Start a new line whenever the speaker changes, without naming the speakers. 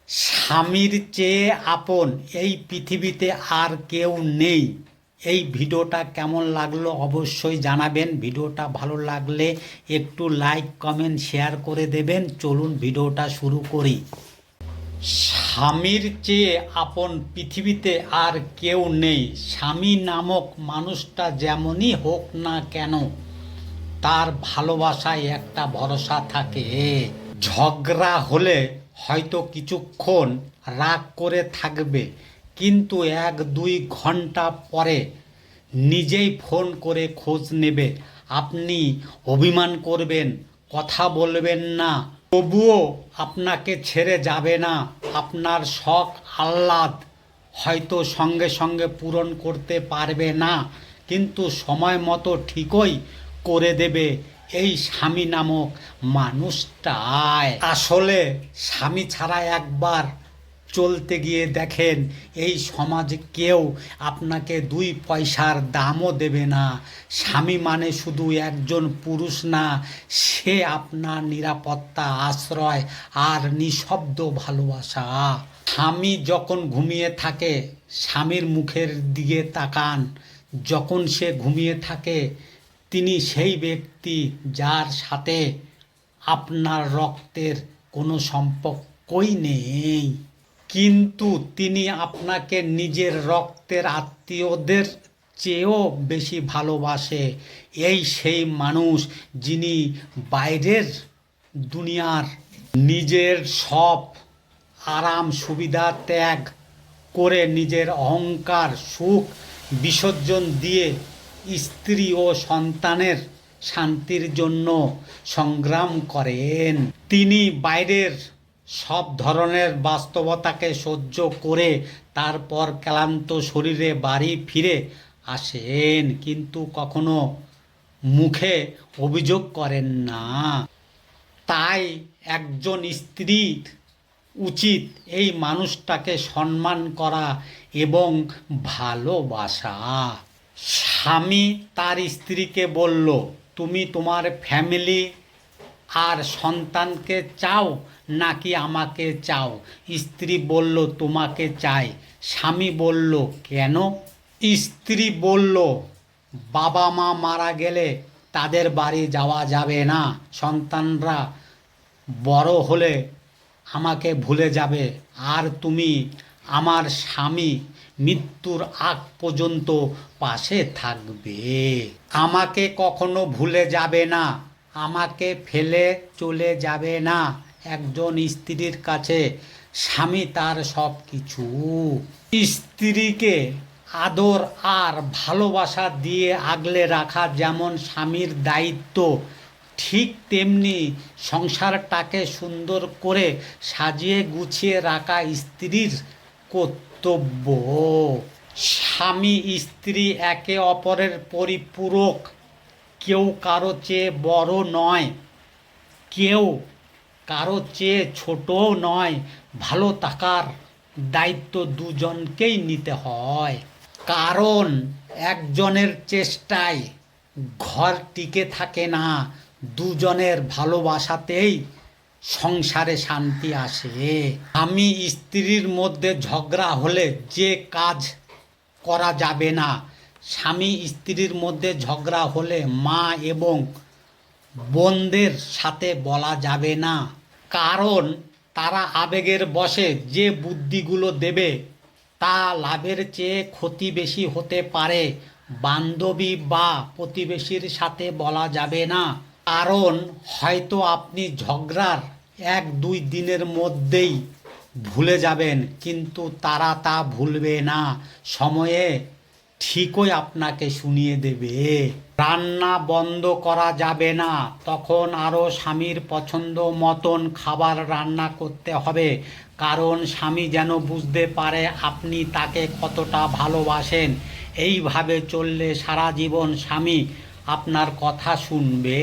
স্বামীর চেয়ে আপন এই পৃথিবীতে আর কেউ নেই। এই ভিডিওটা কেমন লাগলো অবশ্যই জানাবেন। ভিডিওটা ভালো লাগলে একটু লাইক কমেন্ট শেয়ার করে দেবেন। চলুন ভিডিওটা শুরু করি। স্বামীর চেয়ে আপন পৃথিবীতে আর কেউ নেই। স্বামী নামক মানুষটা যেমনই হোক না কেন, তার ভালোবাসায় একটা ভরসা থাকে। ঝগড়া হলে হয়তো কিছুক্ষণ রাগ করে থাকবে, কিন্তু 1-2 ঘন্টা পরে নিজেই ফোন করে খোঁজ নেবে। আপনি অভিমান করবেন, কথা বলবেন না, তবুও আপনাকে ছেড়ে যাবে না। আপনার শখ আহ্লাদ হয়তো সঙ্গে সঙ্গে পূরণ করতে পারবে না, কিন্তু সময় মতো ঠিকই করে দেবে এই স্বামী নামক মানুষটাই। আসলে স্বামী ছাড়া একবার চলতে গিয়ে দেখেন, এই সমাজে কেউ আপনাকে 2 পয়সার দামও দেবে না। স্বামী মানে শুধু একজন পুরুষ না, সে আপনার নিরাপত্তা, আশ্রয় আর নিঃশব্দ ভালোবাসা। স্বামী যখন ঘুমিয়ে থাকে স্বামীর মুখের দিকে তাকান। যখন সে ঘুমিয়ে থাকে তিনি সেই ব্যক্তি যার সাথে আপনার রক্তের কোনো সম্পর্কই নেই, কিন্তু তিনি আপনাকে নিজের রক্তের আত্মীয়দের চেয়েও বেশি ভালোবাসে। এই সেই মানুষ যিনি বাইরের দুনিয়ার নিজের সব আরাম সুবিধা ত্যাগ করে নিজের অহংকার সুখ বিসর্জন দিয়ে স্ত্রী ও সন্তানের শান্তির জন্য সংগ্রাম করেন। তিনি বাইরের সব ধরনের বাস্তবতাকে সহ্য করে তারপর ক্লান্ত শরীরে বাড়ি ফিরে আসেন, কিন্তু কখনো মুখে অভিযোগ করেন না। তাই একজন স্ত্রীর উচিত এই মানুষটাকে সম্মান করা এবং ভালোবাসা। স্বামী তার স্ত্রীকে বলল, তুমি তোমার ফ্যামিলি আর সন্তানকে চাও নাকি আমাকে চাও? স্ত্রী বলল, তোমাকে চাই। স্বামী বলল, কেন? স্ত্রী বলল, বাবা মা মারা গেলে তাদের বাড়ি যাওয়া যাবে না, সন্তানরা বড় হলে আমাকে ভুলে যাবে, আর তুমি আমার স্বামী মৃত্যুর আগ পর্যন্ত পাশে থাকবে। আমাকে কখনো ভুলে যাবে না, আমাকে ফেলে চলে যাবে না। একজন স্ত্রীর কাছে স্বামী তার সব কিছু। স্ত্রীকে আদর আর ভালোবাসা দিয়ে আগলে রাখা যেমন স্বামীর দায়িত্ব, ঠিক তেমনি সংসারটাকে সুন্দর করে সাজিয়ে গুছিয়ে রাখা স্ত্রীর কর্তব্য। স্বামী স্ত্রী একে অপরের পরিপূরক। কেউ কারো চেয়ে বড় নয়, কেউ কারো চেয়ে ছোটও নয়। ভালো থাকার দায়িত্ব দুজনকেই নিতে হয়, কারণ একজনের চেষ্টায় ঘর টিকে থাকে না, দুজনের ভালোবাসাতেই সংসারে শান্তি আসে। স্বামী স্ত্রীর মধ্যে ঝগড়া হলে যে কাজ করা যাবে না, স্বামী স্ত্রীর মধ্যে ঝগড়া হলে মা এবং বোনদের সাথে বলা যাবে না, কারণ তারা আবেগের বশে যে বুদ্ধিগুলো দেবে তা লাভের চেয়ে ক্ষতি বেশি হতে পারে। বান্ধবী বা প্রতিবেশীর সাথে বলা যাবে না, কারণ হয়তো আপনি ঝগড়ার 1-2 দিনের মধ্যেই ভুলে যাবেন, কিন্তু তারা তা ভুলবে না, সময়ে ঠিকই আপনাকে শুনিয়ে দেবে। রান্না বন্ধ করা যাবে না, তখন আরও স্বামীর পছন্দ মতন খাবার রান্না করতে হবে, কারণ স্বামী যেন বুঝতে পারে আপনি তাকে কতটা ভালোবাসেন। এইভাবে চললে সারা জীবন স্বামী আপনার কথা শুনবে।